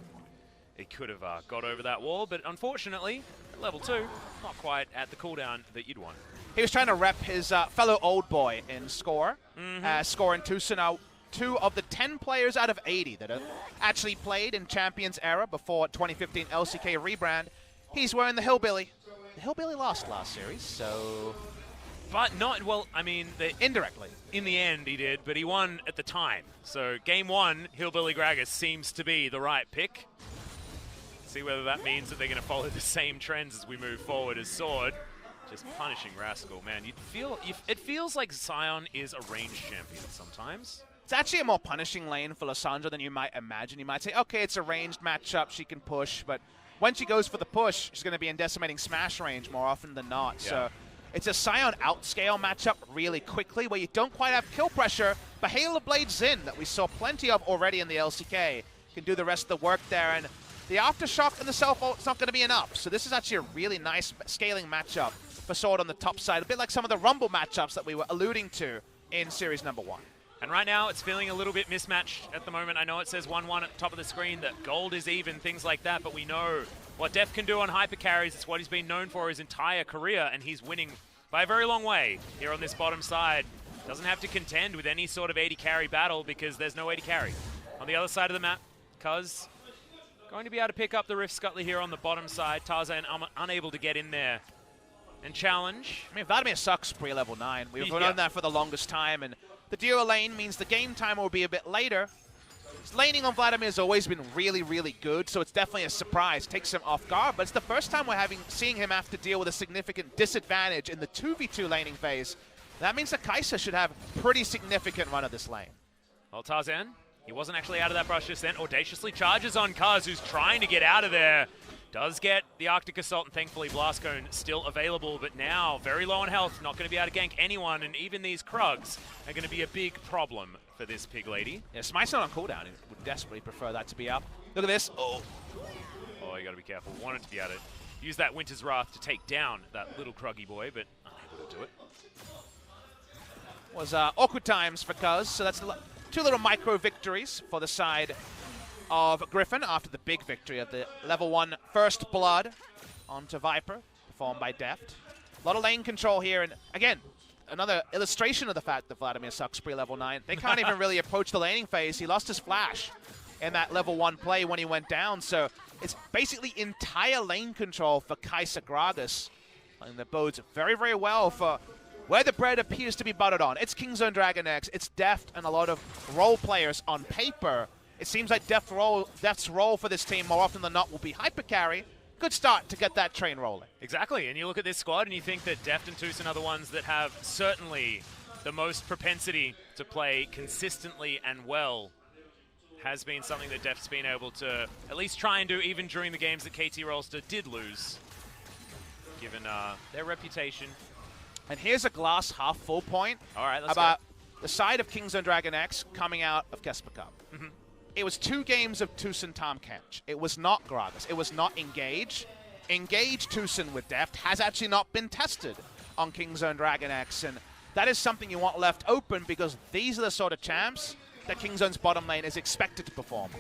he could have got over that wall, but unfortunately, at level 2, not quite at the cooldown that you'd want.
He was trying to rep his fellow old boy in score. Score in Tucson are 2 of the 10 players out of 80 that have actually played in Champions era before 2015 LCK rebrand. He's wearing the Hillbilly. The Hillbilly lost last series, so...
But not, well, I mean...
indirectly.
In the end, he did, but he won at the time. So game 1, Hillbilly Gragas seems to be the right pick. See whether that means that they're going to follow the same trends as we move forward as Sword. Just punishing Rascal, man. It feels like Sion is a ranged champion sometimes.
It's actually a more punishing lane for Lissandra than you might imagine. You might say, okay, it's a ranged matchup, she can push, but when she goes for the push, she's going to be in decimating smash range more often than not. Yeah. So it's a Sion outscale matchup really quickly where you don't quite have kill pressure, but Halo Blade Zin that we saw plenty of already in the LCK can do the rest of the work there, and the Aftershock and the self-ult, it's not going to be enough. So this is actually a really nice scaling matchup for Sword on the top side, a bit like some of the Rumble matchups that we were alluding to in Series number 1.
And right now, it's feeling a little bit mismatched at the moment. I know it says 1-1 at the top of the screen, that gold is even, things like that, but we know what Def can do on hyper carries. It's what he's been known for his entire career, and he's winning by a very long way here on this bottom side. Doesn't have to contend with any sort of 80 carry battle because there's no 80 carry. On the other side of the map, Cuz going to be able to pick up the Rift Scuttler here on the bottom side. Tarzan unable to get in there and challenge.
I mean, Vladimir sucks pre-level 9. We've known that for the longest time, and the duo lane means the game time will be a bit later. His laning on Vladimir has always been really, really good, so it's definitely a surprise. Takes him off guard, but it's the first time we're seeing him have to deal with a significant disadvantage in the 2v2 laning phase. That means that Kai'Sa should have pretty significant run of this lane.
Well, Tarzan, he wasn't actually out of that brush just then. Audaciously charges on Kuz, who's trying to get out of there. Does get the Arctic Assault, and thankfully Blast Cone still available, but now very low on health, not going to be able to gank anyone, and even these Krugs are going to be a big problem for this Pig Lady.
Yeah, Smite's not on cooldown. He would desperately prefer that to be up. Look at this. Oh,
you got to be careful. Wanted to be able to use that Winter's Wrath to take down that little Kruggy boy, but unable to do it.
Was awkward times for Cuz, so that's 2 little micro victories for the side of Griffin after the big victory of the level 1 First Blood onto Viper, performed by Deft. A lot of lane control here, and again, another illustration of the fact that Vladimir sucks pre-level 9. They can't even really approach the laning phase. He lost his flash in that level 1 play when he went down, so it's basically entire lane control for Kai'Sa Gragas, and that bodes very, very well for where the bread appears to be buttered on. It's Kingzone DragonX, it's Deft, and a lot of role players on paper. It seems like Deft's role for this team more often than not will be hyper carry. Good start to get that train rolling.
Exactly, and you look at this squad and you think that Deft and Tucson are the ones that have certainly the most propensity to play consistently and well. Has been something that Deft's been able to at least try and do even during the games that KT Rolster did lose, given their reputation.
And here's a glass half full point.
All right, let's
about the side of Kingzone DragonX coming out of Kesper Cup. It was 2 games of Tucson Tom Kench. It was not Gragas. It was not Engage. Engage Tucson with Deft has actually not been tested on Kingzone DragonX, and that is something you want left open because these are the sort of champs that Kingzone's bottom lane is expected to perform.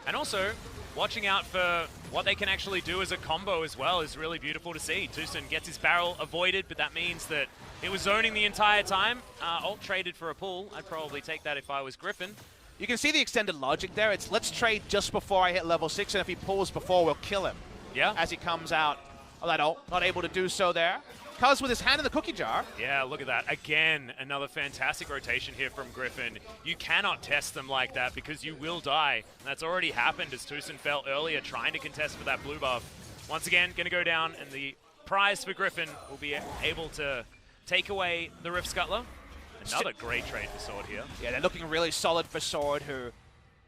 And also, watching out for what they can actually do as a combo as well is really beautiful to see. Tucson gets his barrel avoided, but that means that it was zoning the entire time. Ult traded for a pull. I'd probably take that if I was Griffin.
You can see the extended logic there. It's let's trade just before I hit level 6, and if he pulls before, we'll kill him.
Yeah.
As he comes out of that ult. Not able to do so there. Cuz with his hand in the cookie jar.
Yeah, look at that. Again, another fantastic rotation here from Griffin. You cannot test them like that because you will die. And that's already happened as Tucson fell earlier trying to contest for that blue buff. Once again, going to go down, and the prize for Griffin will be able to take away the Rift Scuttler. Another great trade for Sword here.
Yeah, they're looking really solid for Sword, who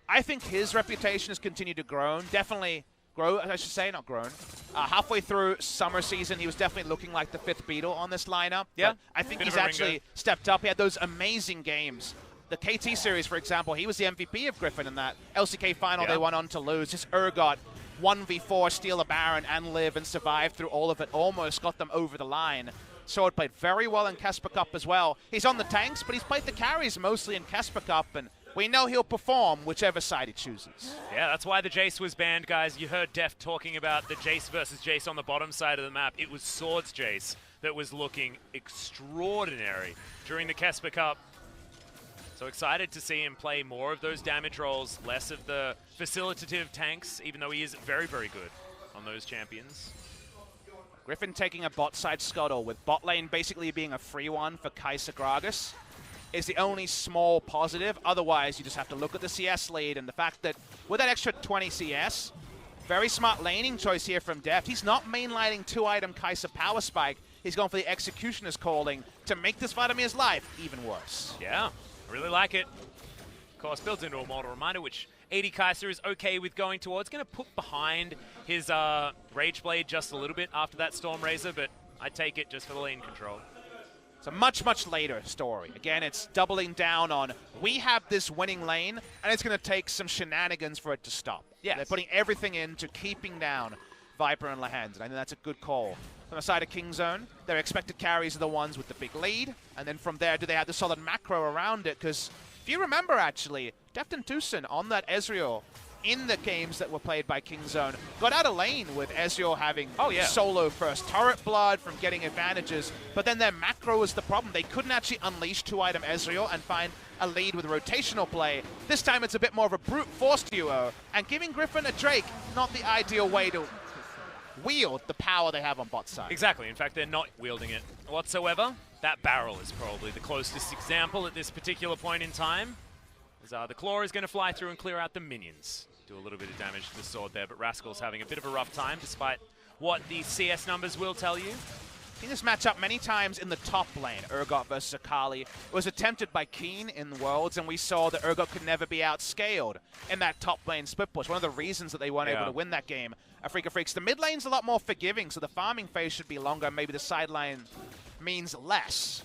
I think his reputation has continued to grow. Definitely grow, I should say, not grown. Halfway through summer season, he was definitely looking like the 5th Beetle on this lineup.
Yeah,
I think he's actually stepped up. He had those amazing games. The KT series, for example, he was the MVP of Griffin in that LCK final they went on to lose. Just Urgot 1v4, steal a Baron and live and survive through all of it. Almost got them over the line. Sword played very well in Casper Cup as well. He's on the tanks, but he's played the carries mostly in Casper Cup, and we know he'll perform whichever side he chooses.
Yeah, that's why the Jace was banned, guys. You heard Def talking about the Jace versus Jace on the bottom side of the map. It was Sword's Jace that was looking extraordinary during the Casper Cup. So excited to see him play more of those damage rolls, less of the facilitative tanks, even though he is very, very good on those champions.
Griffin taking a bot side scuttle with bot lane basically being a free one for Kai'Sa Gragas is the only small positive. Otherwise, you just have to look at the CS lead and the fact that with that extra 20 CS, very smart laning choice here from Deft. He's not mainlining 2-item Kai'Sa Power Spike. He's going for the Executioner's Calling to make this Vladimir's life even worse.
Yeah, I really like it. Of course, built into a model reminder, which 80 Kai'Sa is okay with going towards. Going to put behind his Rage Blade just a little bit after that Storm Razor, but I take it just for the lane control.
It's a much, much later story. Again, it's doubling down on we have this winning lane, and it's going to take some shenanigans for it to stop.
Yes.
They're putting everything into keeping down Viper and Lehend, and I think that's a good call. On the side of Kingzone, their expected carries are the ones with the big lead, and then from there, do they have the solid macro around it? Because if you remember, actually, Deft and Tucson on that Ezreal in the games that were played by Kingzone got out of lane with Ezreal having solo first turret blood from getting advantages, but then their macro was the problem. They couldn't actually unleash 2-item Ezreal and find a lead with rotational play. This time it's a bit more of a brute force duo, and giving Griffin a Drake, not the ideal way to wield the power they have on bot side.
Exactly. In fact, they're not wielding it whatsoever. That barrel is probably the closest example at this particular point in time. As the Claw is going to fly through and clear out the minions. Do a little bit of damage to the sword there, but Rascal's having a bit of a rough time, despite what the CS numbers will tell you.
Seen this matchup many times in the top lane, Urgot versus Akali. It was attempted by Keen in Worlds, and we saw that Urgot could never be outscaled in that top lane split push. One of the reasons that they weren't able to win that game. FLICKR Freaks. The mid lane's a lot more forgiving, so the farming phase should be longer. Maybe the sideline means less.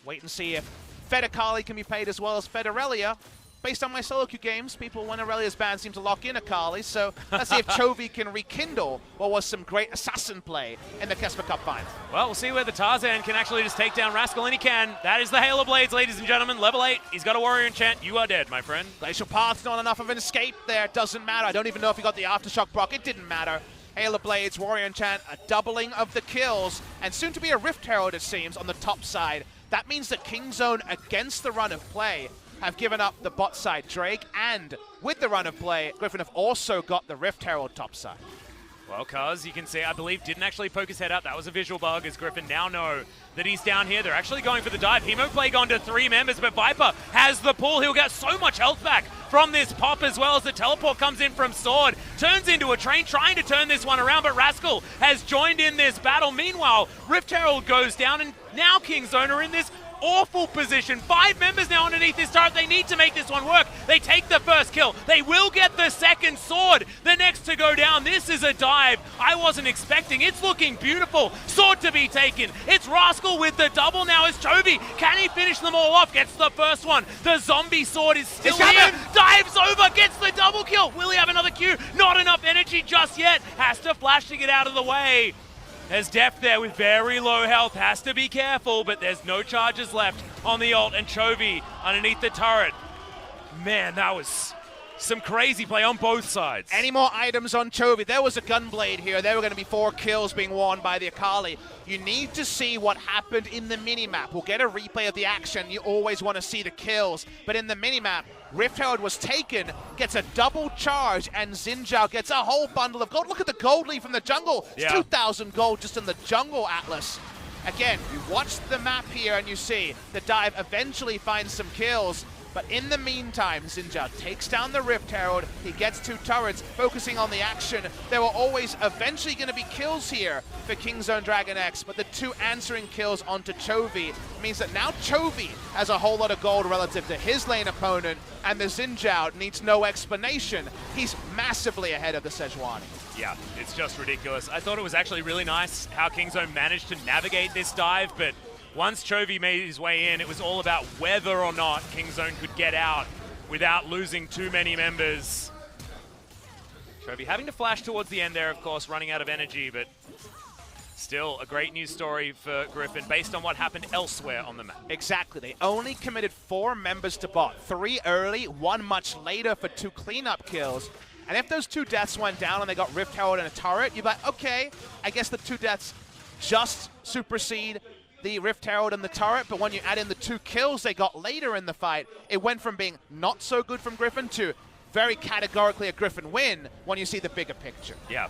Wait and see if Fed Akali can be paid as well as Fed Aurelia. Based on my solo queue games, people when Aurelia's banned seem to lock in Akali, so let's see if Chovy can rekindle what was some great assassin play in the Casper Cup final.
Well, we'll see where the Tarzan can actually just take down Rascal, and he can. That is the Hail of Blades, ladies and gentlemen. Level 8. He's got a Warrior Enchant. You are dead, my friend.
Glacial Path's not enough of an escape there. Doesn't matter. I don't even know if he got the Aftershock proc. It didn't matter. Hail of Blades, Warrior Enchant, a doubling of the kills, and soon to be a Rift Herald, it seems, on the top side. That means that Kingzone, against the run of play, have given up the bot side Drake, and with the run of play, Griffin have also got the Rift Herald top side.
Well, Cuz, you can see, I believe, didn't actually poke his head out. That was a visual bug, as Griffin now know that he's down here. They're actually going for the dive. Hemoplague onto 3 members, but Viper has the pull. He'll get so much health back from this pop, as well as the teleport comes in from Sword. Turns into a train, trying to turn this one around, but Rascal has joined in this battle. Meanwhile, Rift Herald goes down, and now Kingzone are in this awful position. 5 members now underneath this turret. They need to make this one work. They take the first kill. They will get the second. Sword, the next to go down. This is a dive I wasn't expecting. It's looking beautiful. Sword to be taken. It's Rascal with the double now as Chovy. Can he finish them all off? Gets the first one. The zombie sword is still here. Dives over, gets the double kill. Will he have another Q? Not enough energy just yet. Has to flash to get out of the way. There's Deft there with very low health, has to be careful, but there's no charges left on the ult, and Chovy underneath the turret. Man, that was Some crazy play on both sides.
Any more items on Chovy? There was a Gunblade here. There were going to be 4 kills being won by the Akali. You need to see what happened in the minimap. We'll get a replay of the action. You always want to see the kills. But in the minimap, Rift Herald was taken, gets a double charge, and Xin Zhao gets a whole bundle of gold. Look at the gold lead from the jungle. It's 2,000 gold just in the jungle, Atlas. Again, you watch the map here and you see the dive eventually finds some kills. But in the meantime, Xin Zhao takes down the Rift Herald. He gets 2 turrets, focusing on the action. There were always eventually going to be kills here for Kingzone DragonX, but the 2 answering kills onto Chovy means that now Chovy has a whole lot of gold relative to his lane opponent, and the Xin Zhao needs no explanation. He's massively ahead of the Sejuani.
Yeah, it's just ridiculous. I thought it was actually really nice how Kingzone managed to navigate this dive, but once Chovy made his way in, it was all about whether or not Kingzone could get out without losing too many members. Chovy having to flash towards the end there, of course, running out of energy, but still a great news story for Griffin based on what happened elsewhere on the map.
Exactly. They only committed 4 members to bot. 3 early, 1 much later for 2 cleanup kills. And if those 2 deaths went down and they got Rift Herald and a turret, you'd be like, okay, I guess the 2 deaths just supersede the Rift Herald and the turret, but when you add in the 2 kills they got later in the fight, it went from being not so good from Griffin to very categorically a Griffin win when you see the bigger picture.
Yeah.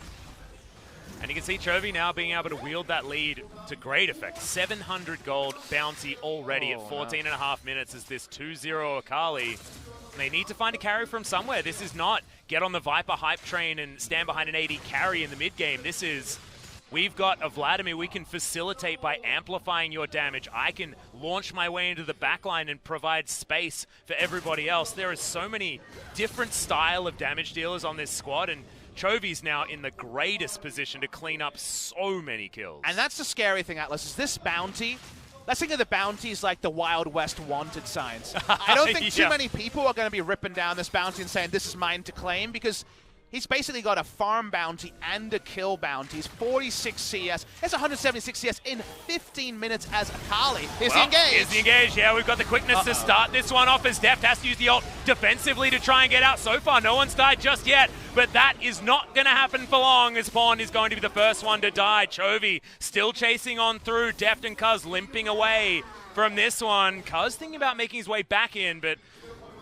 And you can see Chovy now being able to wield that lead to great effect. 700 gold bounty already at 14.5 minutes as this 2-0 Akali. And they need to find a carry from somewhere. This is not get on the Viper hype train and stand behind an AD carry in the mid game. This is, we've got a Vladimir we can facilitate by amplifying your damage. I can launch my way into the backline and provide space for everybody else. There are so many different style of damage dealers on this squad, and Chovy's now in the greatest position to clean up so many kills.
And that's the scary thing, Atlas, is this bounty. Let's think of the bounties like the Wild West wanted signs. I don't think too many people are going to be ripping down this bounty and saying this is mine to claim, because he's basically got a farm bounty and a kill bounty. He's 46 CS. That's 176 CS in 15 minutes as Akali. Is he engaged?
Is he engaged? Yeah, we've got the quickness to start this one off as Deft has to use the ult defensively to try and get out. So far, no one's died just yet, but that is not going to happen for long as Pawn is going to be the first one to die. Chovy still chasing on through. Deft and Cuz limping away from this one. Cuz thinking about making his way back in, but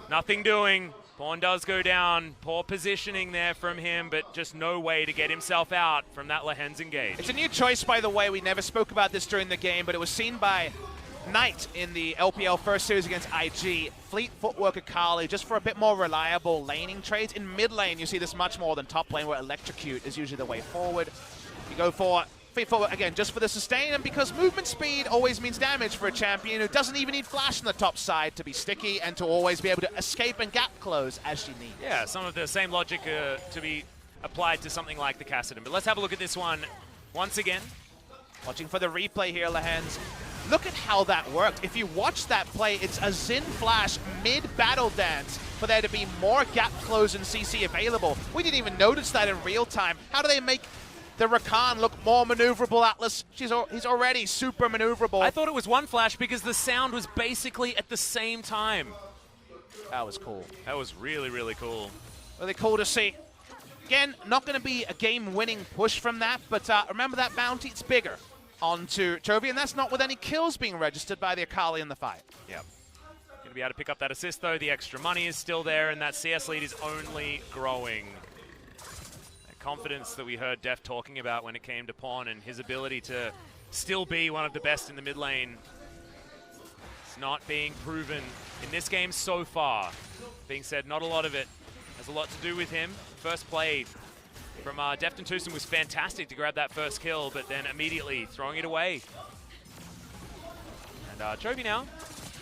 nothing doing. Pawn does go down. Poor positioning there from him, but just no way to get himself out from that Lehen's engage.
It's a new choice, by the way. We never spoke about this during the game, but it was seen by Knight in the LPL first series against IG. Fleet Footwork Akali, just for a bit more reliable laning trades. In mid lane, you see this much more than top lane, where Electrocute is usually the way forward. You go for Fleet Footwork, again, just for the sustain, and because movement speed always means damage for a champion who doesn't even need flash on the top side to be sticky and to always be able to escape and gap close as she needs.
Yeah, some of the same logic to be applied to something like the Kassadin. But let's have a look at this one once again.
Watching for the replay here, Lehen's. Look at how that worked. If you watch that play, it's a Xin flash mid-battle dance for there to be more gap close and CC available. We didn't even notice that in real time. How do they make the Rakan look more maneuverable, Atlas? He's already super maneuverable.
I thought it was one flash because the sound was basically at the same time.
That was cool.
That was really, really cool.
Really cool to see. Again, not going to be a game-winning push from that, but remember that bounty, it's bigger onto Chovy, and that's not with any kills being registered by the Akali in the fight.
Yep. Going to be able to pick up that assist, though. The extra money is still there, and that CS lead is only growing. That confidence that we heard Def talking about when it came to Pawn and his ability to still be one of the best in the mid lane. It's not being proven in this game so far. Being said, not a lot of it has a lot to do with him. First play from Deft and Tucson was fantastic to grab that first kill, but then immediately throwing it away. And Chovy now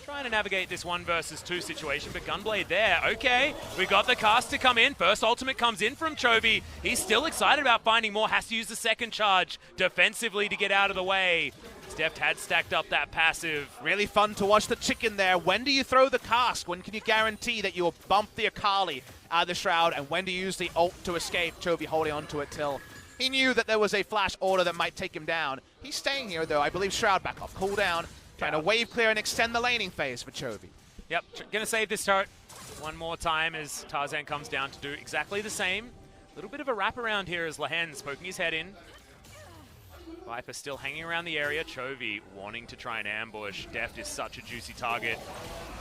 trying to navigate this 1 versus 2 situation, but Gunblade there. Okay, we got the cast to come in. First ultimate comes in from Chovy. He's still excited about finding more. Has to use the second charge defensively to get out of the way. Deft had stacked up that passive.
Really fun to watch the chicken there. When do you throw the cask? When can you guarantee that you will bump the Akali out of the Shroud? And when do you use the ult to escape? Chovy holding onto it till he knew that there was a flash order that might take him down. He's staying here, though. I believe Shroud back off. Cooldown. Trying to wave clear and extend the laning phase for Chovy.
Yep, gonna save this turret. one more time as Tarzan comes down to do exactly the same. A little bit of a wraparound here as Lehen's poking his head in. Viper still hanging around the area. Chovy wanting to try and ambush. Deft is such a juicy target.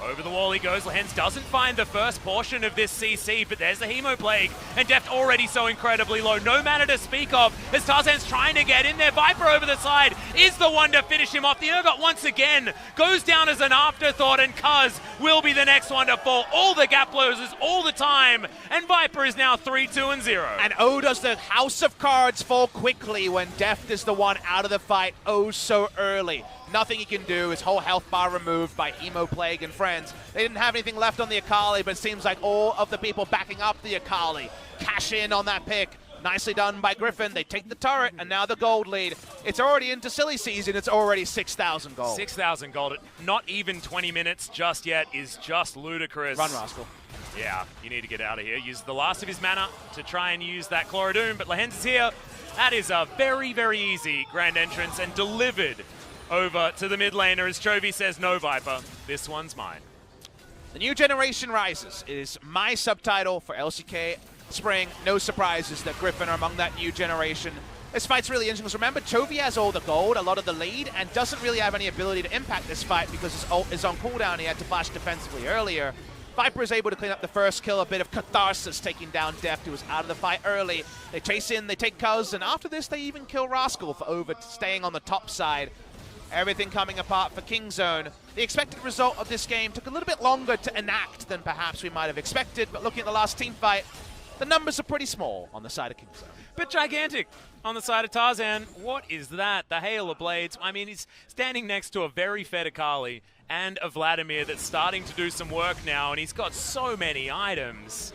Over the wall he goes. Lehens doesn't find the first portion of this CC, but there's the Hemo Plague. And Deft already so incredibly low. No mana to speak of as Tarzan's trying to get in there. Viper over the side is the one to finish him off. The Urgot once again goes down as an afterthought, and Cuz will be the next one to fall. All the gap closes all the time. And Viper is now 3-2-0.
And oh, does the house of cards fall quickly when Deft is the one out of the fight oh so early. Nothing he can do. His whole health bar removed by Hemo Plague and friends. They didn't have anything left on the Akali, but it seems like all of the people backing up the Akali cash in on that pick. Nicely done by Griffin. They take the turret, and now the gold lead. It's already into silly season. It's already 6,000 gold.
6,000 gold. Not even 20 minutes just yet is just ludicrous.
Run, Rascal.
Yeah, you need to get out of here. Use the last of his mana to try and use that Claw of Doom, but Lehens is here. That is a very, very easy grand entrance and delivered over to the mid laner as Chovy says, no, Viper, this one's mine.
The new generation rises is my subtitle for LCK Spring. No surprises that Griffin are among that new generation. This fight's really interesting because remember, Chovy has all the gold, a lot of the lead, and doesn't really have any ability to impact this fight because his ult is on cooldown. He had to flash defensively earlier. Viper is able to clean up the first kill, a bit of catharsis, taking down Deft, who was out of the fight early. They chase in, they take Cuz, and after this, they even kill Rascal for staying on the top side. Everything coming apart for Kingzone. The expected result of this game took a little bit longer to enact than perhaps we might have expected, but looking at the last team fight, the numbers are pretty small on the side of Kingzone.
But gigantic on the side of Tarzan. What is that? The Hail of Blades. I mean, he's standing next to a very fed Akali and a Vladimir that's starting to do some work now, and he's got so many items.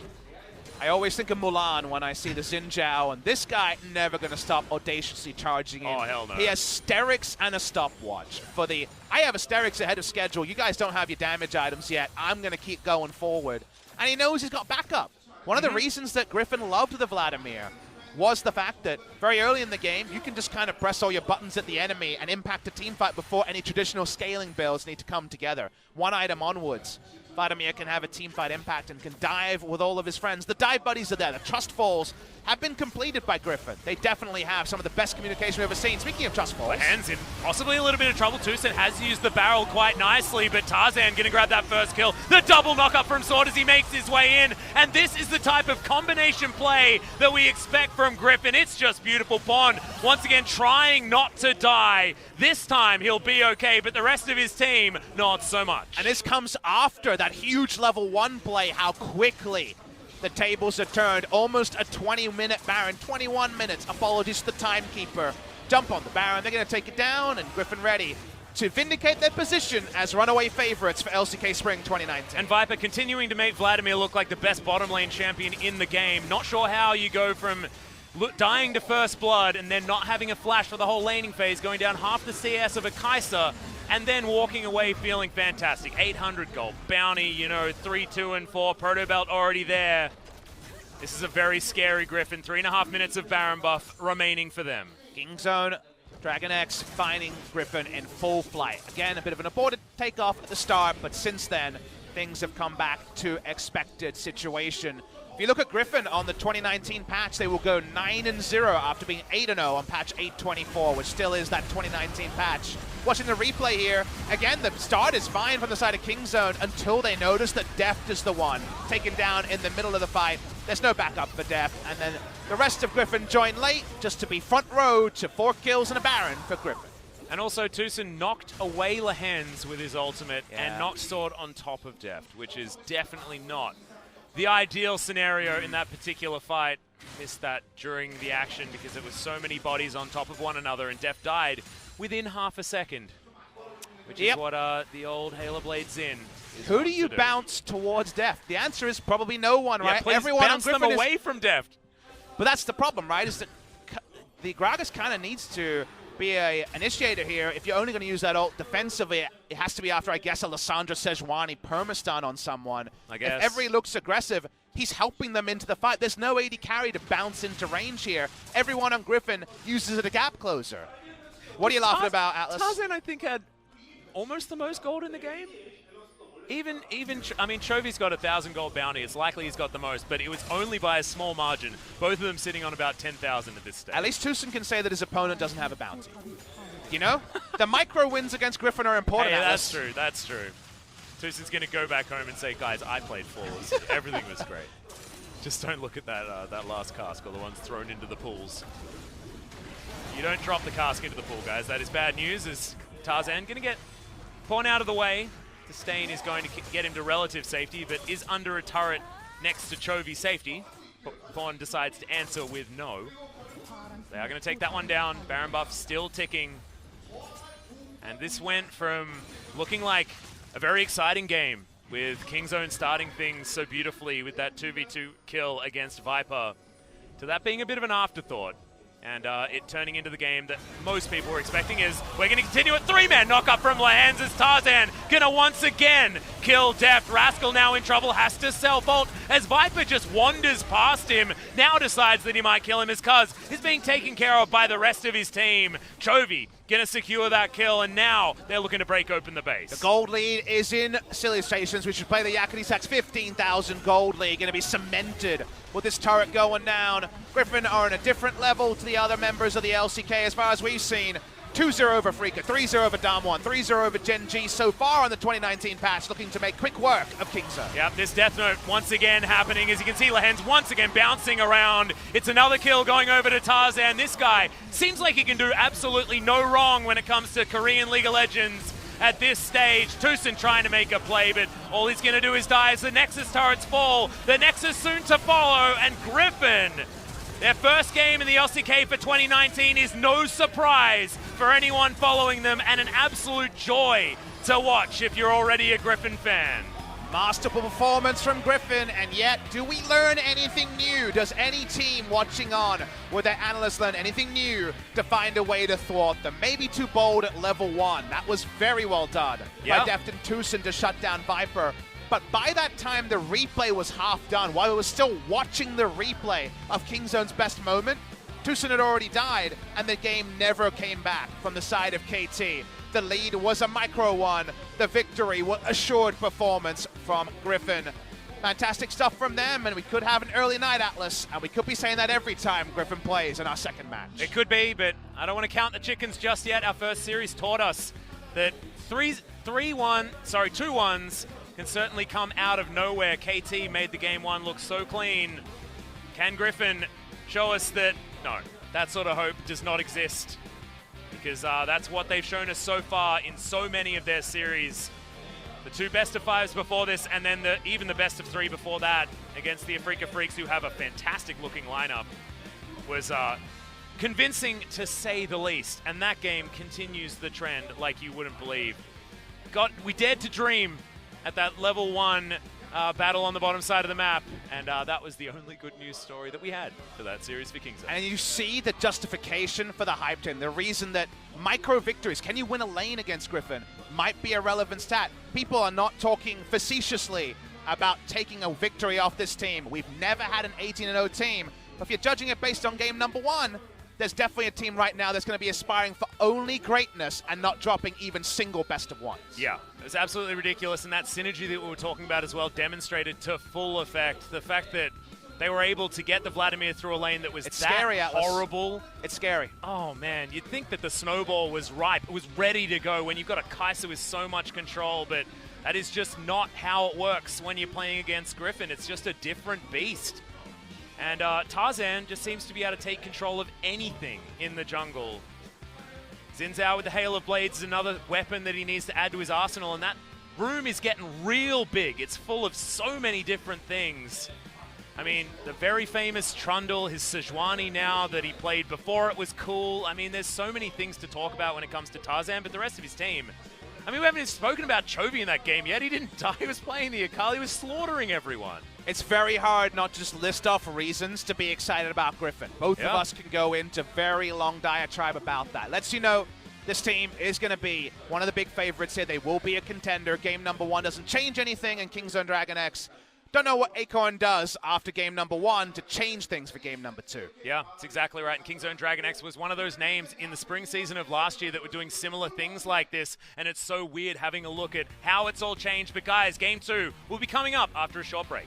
I always think of Mulan when I see the Xin Zhao, and this guy never going to stop audaciously charging in.
Oh, hell no.
He has Sterix and a stopwatch. I have a Sterix ahead of schedule. You guys don't have your damage items yet. I'm going to keep going forward. And he knows he's got backup. One of the reasons that Griffin loved the Vladimir was the fact that very early in the game, you can just kind of press all your buttons at the enemy and impact a team fight before any traditional scaling builds need to come together. One item onwards. Vladimir can have a team fight impact and can dive with all of his friends. The dive buddies are there. The trust falls have been completed by Griffin. They definitely have some of the best communication we've ever seen. Speaking of trust falls.
Hands in possibly a little bit of trouble. Tucson has used the barrel quite nicely, but Tarzan going to grab that first kill. The double knock-up from Sword as he makes his way in. And this is the type of combination play that we expect from Griffin. It's just beautiful. Pond, once again, trying not to die. This time he'll be okay, but the rest of his team, not so much.
And this comes after that huge level 1 play, how quickly the tables are turned. Almost a 20-minute Baron, 21 minutes. Apologies to the timekeeper. Jump on the Baron, they're going to take it down, and Griffin ready to vindicate their position as runaway favorites for LCK Spring 2019.
And Viper continuing to make Vladimir look like the best bottom lane champion in the game. Not sure how you go from dying to first blood and then not having a flash for the whole laning phase, going down half the CS of a Kai'Sa, and then walking away feeling fantastic. 800 gold, bounty, 3, 2, and 4, proto belt already there. This is a very scary Griffin. 3.5 minutes of Baron buff remaining for them.
Kingzone, DragonX finding Griffin in full flight. Again, a bit of an aborted takeoff at the start, but since then, things have come back to expected situation. If you look at Griffin on the 2019 patch, they will go 9-0 after being 8-0 on patch 824, which still is that 2019 patch. Watching the replay here, again, the start is fine from the side of Kingzone until they notice that Deft is the one taken down in the middle of the fight. There's no backup for Deft, and then the rest of Griffin join late just to be front row to 4 kills and a Baron for Griffin.
And also, Tucson knocked away Lehens with his ultimate and knocked Sword on top of Deft, which is definitely not the ideal scenario in that particular fight. Missed that during the action because it was so many bodies on top of one another, and Deft died within half a second, which is what the old Halo Blade Xin is.
Who do you bounce towards Deft? The answer is probably no one, right?
Please
Everyone
bounce
on Griffin
them away from Deft.
But that's the problem, right? Is that the Gragas kind of needs to be a initiator here. If you're only going to use that ult defensively, it has to be after, I guess, a Lissandra Sejuani permastun on someone.
I guess.
If Every looks aggressive, he's helping them into the fight. There's no AD carry to bounce into range here. Everyone on Griffin uses it a gap closer. What are you laughing about, Atlas?
Tarzan, I think, had almost the most gold in the game. I mean, Chovy's got 1,000 gold bounty. It's likely he's got the most, but it was only by a small margin. Both of them sitting on about 10,000 at this stage.
At least Tucson can say that his opponent doesn't have a bounty. You know? The micro wins against Griffin are important.
Hey, that's true. That's true. Tucson's going to go back home and say, guys, I played flawless. Everything was great. Just don't look at that last cask or the ones thrown into the pools. You don't drop the cask into the pool, guys. That is bad news. Is Tarzan going to get Pawn out of the way? Disdain is going to get him to relative safety, but is under a turret next to Chovy's safety. Pawn decides to answer with no. They are going to take that one down. Baron buff still ticking. And this went from looking like a very exciting game with Kingzone starting things so beautifully with that 2v2 kill against Viper to that being a bit of an afterthought. And it turning into the game that most people were expecting is we're going to continue a 3-man knockup from Lahans as Tarzan going to once again kill Deft. Rascal now in trouble, has to self-ult as Viper just wanders past him. Now decides that he might kill him as Cuz is being taken care of by the rest of his team. Chovy going to secure that kill, and now they're looking to break open the base.
The gold lead is in Silly Stations. We should play the Yakety Sax 15,000 gold lead. Going to be cemented with this turret going down. Griffin are on a different level to the other members of the LCK as far as we've seen. 2-0 over FLICKR, 3-0 over Damwon, 3-0 over Gen G so far on the 2019 patch, looking to make quick work of Kingzone.
Yep, this Death Note once again happening. As you can see, Lahans once again bouncing around. It's another kill going over to Tarzan. This guy seems like he can do absolutely no wrong when it comes to Korean League of Legends at this stage. Tucson trying to make a play, but all he's going to do is die as the Nexus turrets fall. The Nexus soon to follow, and Griffin, their first game in the LCK for 2019 is no surprise for anyone following them, and an absolute joy to watch if you're already a Griffin fan.
Masterful performance from Griffin, and yet, do we learn anything new? Does any team watching on with their analysts learn anything new to find a way to thwart them? Maybe too bold at level 1. That was very well done by Deft and Tucson to shut down Viper. But by that time, the replay was half done. While we were still watching the replay of Kingzone's best moment, Tucson had already died, and the game never came back from the side of KT. The lead was a micro one. The victory was assured performance from Griffin. Fantastic stuff from them, and we could have an early night, Atlas, and we could be saying that every time Griffin plays in our second match.
It could be, but I don't want to count the chickens just yet. Our first series taught us that 2-1s can certainly come out of nowhere. KT made the game one look so clean. Can Griffin show us that, no, that sort of hope does not exist? Because that's what they've shown us so far in so many of their series. The 2 best-of-5s before this, and then even the best-of-3 before that against the Afrika Freaks, who have a fantastic-looking lineup, was convincing to say the least. And that game continues the trend like you wouldn't believe. We dared to dream at that level 1 battle on the bottom side of the map, and that was the only good news story that we had for that series for Kingzone.
And you see the justification for the hype team, the reason that micro victories, can you win a lane against Griffin, might be a relevant stat. People are not talking facetiously about taking a victory off this team. We've never had an 18-0 team, but if you're judging it based on game number 1, there's definitely a team right now that's going to be aspiring for only greatness and not dropping even single best of ones.
Yeah, it was absolutely ridiculous, and that synergy that we were talking about as well demonstrated to full effect. The fact that they were able to get the Vladimir through a lane that was
scary,
horrible.
It's scary.
Oh man, you'd think that the snowball was ripe, it was ready to go when you've got a Kai'Sa with so much control, but that is just not how it works when you're playing against Griffin. It's just a different beast. And Tarzan just seems to be able to take control of anything in the jungle. Xin Zhao with the Hail of Blades is another weapon that he needs to add to his arsenal, and that room is getting real big. It's full of so many different things. I mean, the very famous Trundle, his Sejuani now that he played before it was cool. I mean, there's so many things to talk about when it comes to Tarzan, but the rest of his team, I mean, we haven't even spoken about Chovy in that game yet. He didn't die. He was playing the Akali. He was slaughtering everyone.
It's very hard not to just list off reasons to be excited about Griffin. Both of us can go into very long diatribe about that. Lets you know this team is going to be one of the big favorites here. They will be a contender. Game number 1 doesn't change anything in Kingzone DragonX. don't know what Acorn does after game number 1 to change things for game number 2.
Yeah, that's exactly right. And Kingzone DragonX was one of those names in the spring season of last year that were doing similar things like this, and it's so weird having a look at how it's all changed. But guys, game 2 will be coming up after a short break.